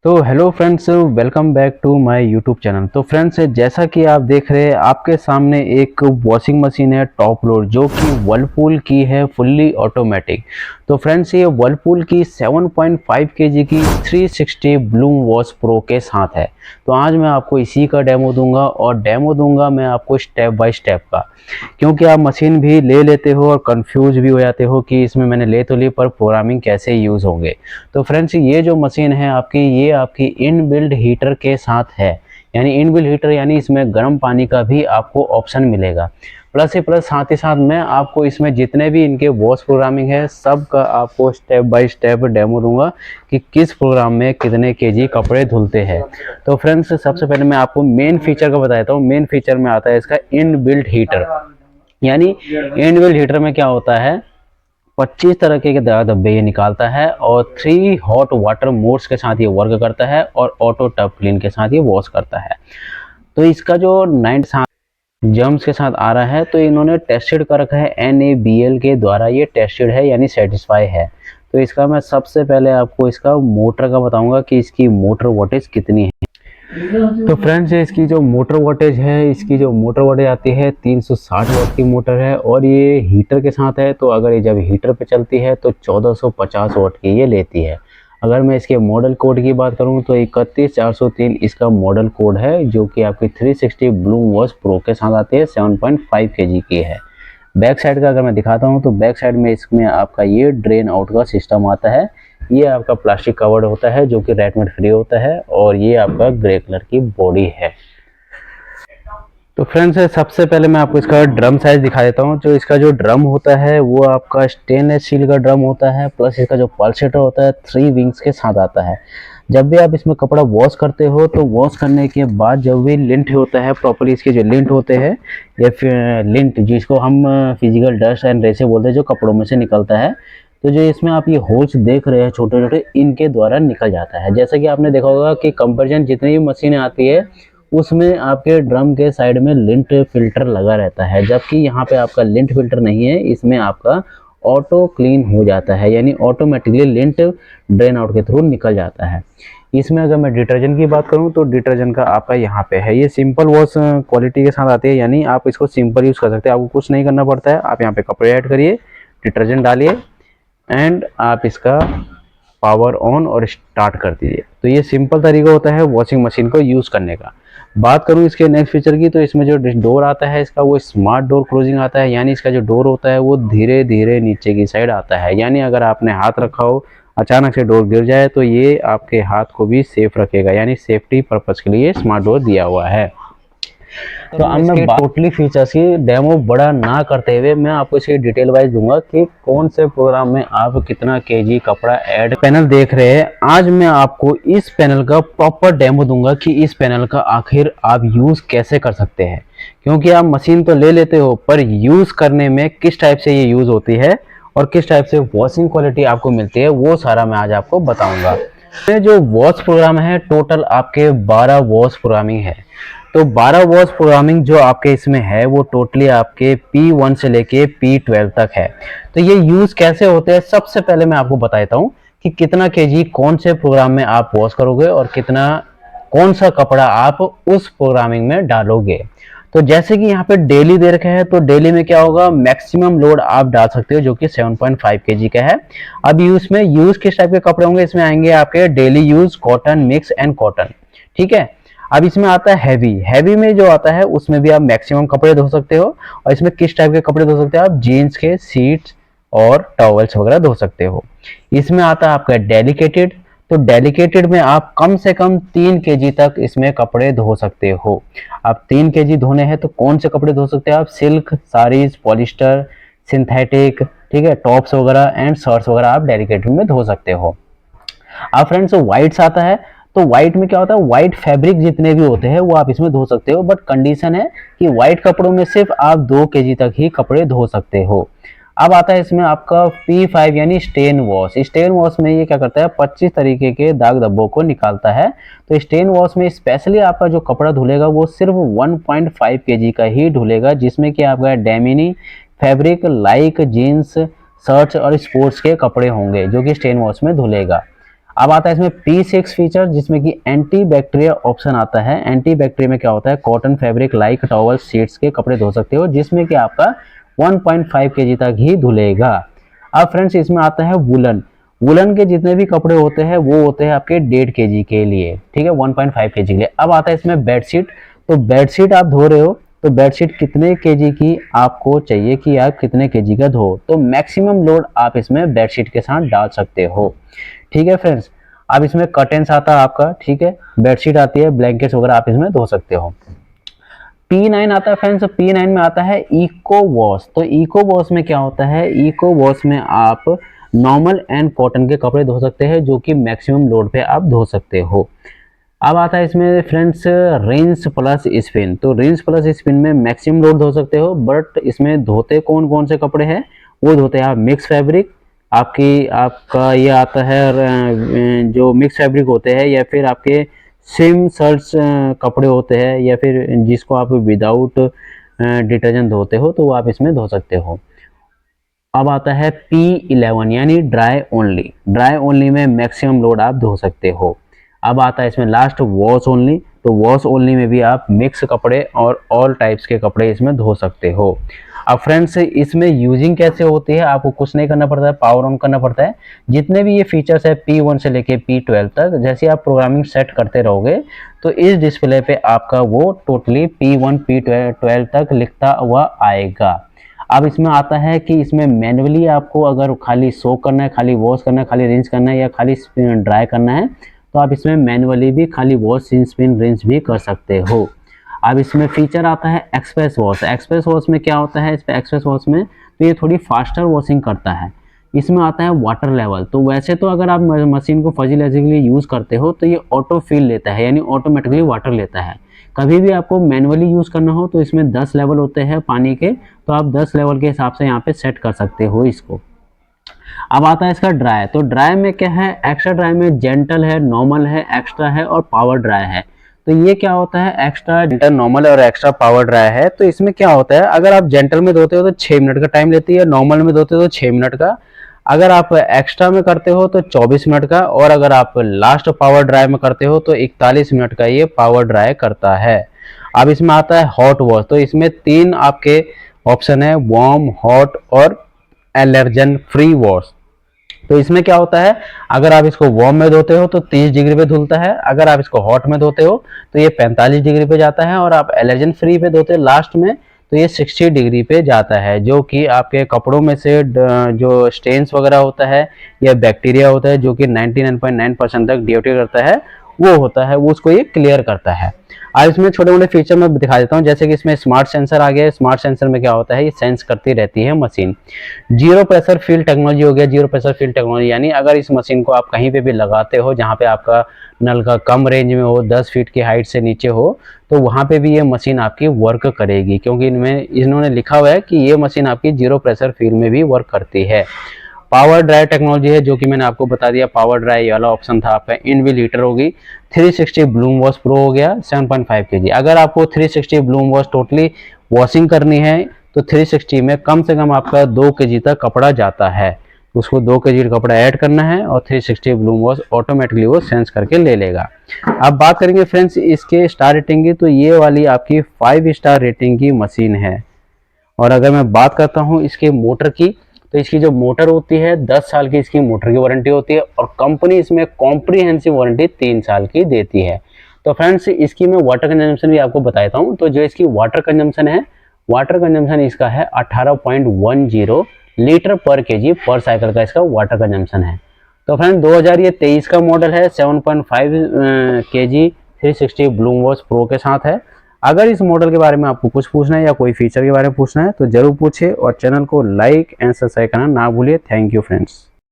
तो hello friends, welcome back to my YouTube channel. तो friends, जैसा कि आप देख रहे हैं आपके सामने एक वॉशिंग मशीन है टॉप लोड, जो कि वर्लपूल की है, फुल्ली ऑटोमेटिक। तो फ्रेंड्स, ये वर्लपूल की 7.5 केजी की 360 ब्लूम वॉश प्रो के साथ है। तो आज मैं आपको इसी का डेमो दूंगा, और डेमो दूंगा मैं आपको स्टेप बाय स्टेप का, क्योंकि आप मशीन भी ले लेते हो और कंफ्यूज भी हो जाते हो कि इसमें मैंने ले तो ली पर प्रोग्रामिंग कैसे यूज़ होंगे। तो फ्रेंड्स, ये जो मशीन है आपकी, ये आपकी इनबिल्ट हीटर के साथ है। यानी इनबिल्ट हीटर यानी इसमें गर्म पानी का भी आपको ऑप्शन मिलेगा। प्लस ही प्लस साथ ही साथ मैं आपको इसमें जितने भी इनके वॉश प्रोग्रामिंग है सब का आपको स्टेप बाय स्टेप डेमो दूंगा कि किस प्रोग्राम में कितने केजी कपड़े धुलते हैं। तो फ्रेंड्स, सबसे पहले मैं आपको मेन फीचर का बताता हूँ। मेन फीचर में आता है इसका इनबिल्ट हीटर। यानी इनबिल्ट हीटर में क्या होता है, 25 तरह के धब्बे ये निकालता है, और 3 हॉट वाटर मोड्स के साथ ये वर्क करता है, और ऑटो टब क्लीन के साथ ये वॉश करता है। तो इसका जो 9 जर्म्स के साथ आ रहा है, तो इन्होंने टेस्टेड कर रखा है, NABL के द्वारा ये टेस्टेड है, यानी सेटिस्फाई है। तो इसका मैं सबसे पहले आपको इसका मोटर का बताऊंगा कि इसकी मोटर वोल्टेज कितनी है। तो फ्रेंड्स, इसकी जो मोटर वोल्टेज है, इसकी जो मोटर वोल्टेज आती है 360 वाट की मोटर है, और ये हीटर के साथ है। तो अगर ये जब हीटर पे चलती है तो 1450 वाट की ये लेती है। अगर मैं इसके मॉडल कोड की बात करूं तो 31403 इसका मॉडल कोड है, जो कि आपकी 360 ब्लूम वॉश प्रो के साथ आती है, 7.5 केजी की है। बैक साइड का अगर मैं दिखाता हूं तो बैक साइड में इसमें आपका ये ड्रेन आउट का सिस्टम आता है। ये आपका प्लास्टिक कवर्ड होता है, जो कि रेटमेट फ्री होता है, और ये आपका ग्रे कलर की बॉडी है। तो फ्रेंड्स, सबसे पहले मैं आपको इसका ड्रम साइज दिखा देता हूँ। जो इसका जो ड्रम होता है वो आपका स्टेनलेस स्टील का ड्रम होता है, प्लस इसका जो पल्सेटर होता है 3 विंग्स के साथ आता है। जब भी आप इसमें कपड़ा वॉश करते हो तो वॉश करने के बाद जब भी लिंट होता है प्रॉपर्ली, इसके जो लिंट होते हैं, या फिर लिंट जिसको हम फिजिकल डस्ट एंड रेसे बोलते हैं, जो कपड़ों में से निकलता है, तो जो इसमें आप ये होल्स देख रहे हैं छोटे छोटे, इनके द्वारा निकल जाता है। जैसा कि आपने देखा होगा कि कंपैरिजन जितनी भी मशीनें आती है उसमें आपके ड्रम के साइड में लिंट फिल्टर लगा रहता है, जबकि यहाँ पे आपका लिंट फिल्टर नहीं है। इसमें आपका ऑटो क्लीन हो जाता है, यानी ऑटोमेटिकली लिंट ड्रेन आउट के थ्रू निकल जाता है। इसमें अगर मैं डिटर्जेंट की बात करूं तो डिटर्जेंट का आपका यहाँ पे है, ये सिंपल वॉश क्वालिटी के साथ आती है, यानी आप इसको सिंपल यूज़ कर सकते हैं। आपको कुछ नहीं करना पड़ता है। आप यहाँ पे कपड़े ऐड करिए, डिटर्जेंट डालिए, एंड आप इसका पावर ऑन और स्टार्ट कर दीजिए। तो ये सिंपल तरीका होता है वॉशिंग मशीन को यूज़ करने का। बात करूँ इसके नेक्स्ट फीचर की, तो इसमें जो डोर आता है इसका, वो स्मार्ट डोर क्लोजिंग आता है। यानी इसका जो डोर होता है वो धीरे धीरे नीचे की साइड आता है। यानी अगर आपने हाथ रखा हो, अचानक से डोर गिर जाए, तो ये आपके हाथ को भी सेफ रखेगा, यानी सेफ्टी पर्पज़ के लिए स्मार्ट डोर दिया हुआ है। तो अब मैं टोटली फीचर्स की डेमो बड़ा ना करते हुए मैं आपको इसकी डिटेल वाइज दूंगा कि कौन से प्रोग्राम में आप कितना केजी कपड़ा ऐड। पैनल देख रहे हैं, आज मैं आपको इस पैनल का प्रॉपर डेमो दूंगा कि इस पैनल का आखिर आप यूज कैसे कर सकते हैं। क्योंकि आप मशीन तो ले लेते हो, पर यूज करने में किस टाइप से ये यूज होती है और किस टाइप से वॉशिंग क्वालिटी आपको मिलती है, वो सारा मैं आज आपको बताऊंगा। जो वॉश प्रोग्राम है, टोटल आपके 12 वॉश प्रोग्रामिंग है। तो 12 वॉश प्रोग्रामिंग जो आपके इसमें है वो टोटली आपके P1 से लेके P12 तक है। तो ये यूज कैसे होते हैं, सबसे पहले मैं आपको बताता हूँ कि कितना केजी कौन से प्रोग्राम में आप वॉश करोगे और कितना कौन सा कपड़ा आप उस प्रोग्रामिंग में डालोगे। तो जैसे कि यहाँ पे डेली दे रखा है, तो डेली में क्या होगा, मैक्सिमम लोड आप डाल सकते हो, जो कि 7.5 केजी का है। अब यूज में यूज किस टाइप के कपड़े होंगे, इसमें आएंगे आपके daily use, cotton, mix and cotton. ठीक है। अब इसमें आता है हैवी। हैवी में जो आता है उसमें भी आप मैक्सिमम कपड़े धो सकते हो, और इसमें किस टाइप के कपड़े धो सकते हो, आप जीन्स के सीट्स और टॉवल्स वगैरह धो सकते हो। इसमें आता है आपका डेलिकेटेड। तो डेलिकेटेड में आप कम से कम 3 केजी तक इसमें कपड़े धो सकते हो। आप 3 केजी धोने हैं तो कौन से कपड़े धो सकते हो आप, सिल्क, साड़ीज, पॉलिस्टर, सिंथेटिक, ठीक है, टॉप्स वगैरह एंड शर्ट्स वगैरह आप डेलिकेटेड में धो सकते हो। अब फ्रेंड्स, व्हाइट्स आता है। तो व्हाइट में क्या होता है, व्हाइट फैब्रिक जितने भी होते हैं वो आप इसमें धो सकते हो, बट कंडीशन है कि व्हाइट कपड़ों में सिर्फ आप 2 केजी तक ही कपड़े धो सकते हो। अब आता है इसमें आपका P5 यानी स्टेन वॉश। स्टेन वॉश में ये क्या करता है, 25 तरीके के दाग धब्बों को निकालता है। तो स्टेन वॉश में स्पेशली आपका जो कपड़ा धुलेगा वो सिर्फ 1.5 केजी का ही धुलेगा, जिसमें कि आपका डेमिनी फैब्रिक लाइक जीन्स, शर्ट्स और स्पोर्ट्स के कपड़े होंगे, जो कि स्टेन वॉश में धुलेगा। अब आता है इसमें P6 फीचर, जिसमें कि एंटी बैक्टीरिया ऑप्शन आता है। एंटी बैक्टीरिया में क्या होता है, cotton fabric like towel sheets के कपड़े धो सकते हो, जिसमें कि आपका 1.5 kg तक ही धुलेगा। अब फ्रेंड्स इसमें आता है वुलन। वुलन के जितने भी कपड़े होते हैं वो होते हैं आपके 1.5 kg के लिए, ठीक है, 1.5 kg के लिए। अब आता है इसमें बेडशीट। तो बेडशीट आप धो रहे हो तो बेडशीट कितने केजी की आपको चाहिए कि आप कितने केजी का धो, तो मैक्सिमम लोड आप इसमें बेडशीट के साथ डाल सकते हो, ठीक है फ्रेंड्स। अब इसमें कर्टेन्स आता है आपका, ठीक है, बेडशीट आती है, ब्लैंकेट्स वगैरह आप इसमें धो सकते हो। P9 आता है फ्रेंड्स, P9 में आता है इको वॉश। तो इको वॉश में क्या होता है, इको वॉश में आप नॉर्मल एंड कॉटन के कपड़े धो सकते हैं, जो कि मैक्सिमम लोड पे आप धो सकते हो। अब आता है इसमें फ्रेंड्स रिंस प्लस स्पिन। तो रिंस प्लस स्पिन में मैक्सिमम लोड धो सकते हो, बट इसमें धोते कौन कौन से कपड़े हैं, वो धोते हैं आप मिक्स फैब्रिक, आपका ये आता है जो मिक्स फैब्रिक होते हैं, या फिर आपके सेम शर्ट्स कपड़े होते हैं, या फिर जिसको आप विदाउट डिटर्जेंट धोते हो, तो वो आप इसमें धो सकते हो। अब आता है P11 यानी ड्राई ओनली। ड्राई ओनली में मैक्सिमम लोड आप धो सकते हो। अब आता है इसमें लास्ट वॉश ओनली। तो वॉश ओनली में भी आप मिक्स कपड़े और ऑल टाइप्स के कपड़े इसमें धो सकते हो। अब फ्रेंड्स इसमें यूजिंग कैसे होती है, आपको कुछ नहीं करना पड़ता है, पावर ऑन करना पड़ता है। जितने भी ये फीचर्स है P1 से लेके P12 तक, जैसे आप प्रोग्रामिंग सेट करते रहोगे तो इस डिस्प्ले पे आपका वो टोटली P1 P12 तक लिखता हुआ आएगा। अब इसमें आता है कि इसमें मैन्युअली आपको अगर खाली सोक करना है, खाली वॉश करना है, खाली रिंस करना है, या खाली ड्राई करना है, तो आप इसमें मैन्युअली भी खाली वॉश स्पिन रिंस भी कर सकते हो। अब इसमें फीचर आता है एक्सप्रेस वॉश। एक्सप्रेस वॉश में क्या होता है, इस पे एक्सप्रेस वॉश में तो ये थोड़ी फास्टर वॉशिंग करता है। इसमें आता है वाटर लेवल। तो वैसे तो अगर आप मशीन को फर्टिलाइजिंग यूज़ करते हो तो ये ऑटो फिल लेता है, यानी ऑटोमेटिकली वाटर लेता है। कभी भी आपको मैनुअली यूज़ करना हो तो इसमें 10 लेवल होते हैं पानी के, तो आप 10 लेवल के हिसाब से यहाँ पे सेट कर सकते हो इसको। अब आता है इसका ड्राई। तो ड्राई में क्या है, एक्स्ट्रा ड्राई में जेंटल है, नॉर्मल है, एक्स्ट्रा है और पावर ड्राई है। तो ये क्या होता है, एक्स्ट्रा, जेंटल, नॉर्मल और एक्स्ट्रा पावर ड्राई है। तो इसमें क्या होता है, अगर आप जेंटल में धोते हो तो 6 मिनट का टाइम लेती है, नॉर्मल में धोते हो तो 6 मिनट का, अगर आप एक्स्ट्रा में करते हो तो 24 मिनट का, और अगर आप लास्ट पावर ड्राई में करते हो तो 41 मिनट का ये पावर ड्राई करता है। अब इसमें आता है हॉट वॉश। तो इसमें 3 आपके ऑप्शन है, वार्म, हॉट और एलर्जन फ्री वॉश। तो इसमें क्या होता है, अगर आप इसको वार्म में धोते हो तो 30 डिग्री पे धुलता है, अगर आप इसको हॉट में धोते हो तो ये 45 डिग्री पे जाता है, और आप एलर्जन फ्री पे धोते हो लास्ट में तो ये 60 डिग्री पे जाता है, जो कि आपके कपड़ों में से जो स्टेन्स वगैरह होता है या बैक्टीरिया होता है, जो कि 99.9% तक ड्यूटी करता है, वो होता है, वो उसको ये क्लियर करता है। आज इसमें छोटे मोटे फीचर मैं दिखा देता हूँ, जैसे कि इसमें स्मार्ट सेंसर आ गया है। स्मार्ट सेंसर में क्या होता है, ये सेंस करती रहती है machine. Zero pressure field technology हो गया। जीरो प्रेशर फील्ड टेक्नोलॉजी यानी अगर इस मशीन को आप कहीं पे भी लगाते हो जहाँ पे आपका नल का कम रेंज में हो, 10 फीट की हाइट से नीचे हो, तो वहाँ पे भी ये मशीन आपकी वर्क करेगी, क्योंकि इन्होंने लिखा हुआ है कि ये मशीन आपकी जीरो प्रेशर फील्ड में भी वर्क करती है। पावर ड्राई टेक्नोलॉजी है, जो कि मैंने आपको बता दिया। पावर ड्राई वाला ऑप्शन था आपका, इनविल हीटर होगी। 360 ब्लूम वॉश प्रो हो गया 7.5 kg। अगर आपको 360 ब्लूम वॉश टोटली वॉशिंग करनी है तो 360 में कम से कम आपका 2 kg तक कपड़ा जाता है। उसको 2 kg कपड़ा ऐड करना है और 360 ब्लूम वॉश ऑटोमेटिकली वो सेंस करके ले लेगा। अब बात करेंगे फ्रेंड्स इसके स्टार रेटिंग की, तो ये वाली आपकी 5 स्टार रेटिंग की मशीन है। और अगर मैं बात करता हूँ इसके मोटर की, तो इसकी जो मोटर होती है 10 साल की इसकी मोटर की वारंटी होती है, और कंपनी इसमें कॉम्प्रिहेंसिव वारंटी 3 साल की देती है। तो फ्रेंड्स इसकी मैं वाटर कंजम्पशन भी आपको बताता हूँ। तो जो इसकी वाटर कंजम्पशन है, वाटर कंजम्पशन इसका है 18.10 लीटर पर केजी पर साइकिल का इसका वाटर कंजम्पशन है। तो फ्रेंड 2023 का मॉडल है, 7.5 kg 360 ब्लूम वॉश प्रो के साथ है। अगर इस मॉडल के बारे में आपको कुछ पूछना है या कोई फीचर के बारे में पूछना है तो जरूर पूछिए, और चैनल को लाइक एंड सब्सक्राइब करना ना भूलिए। Thank you friends.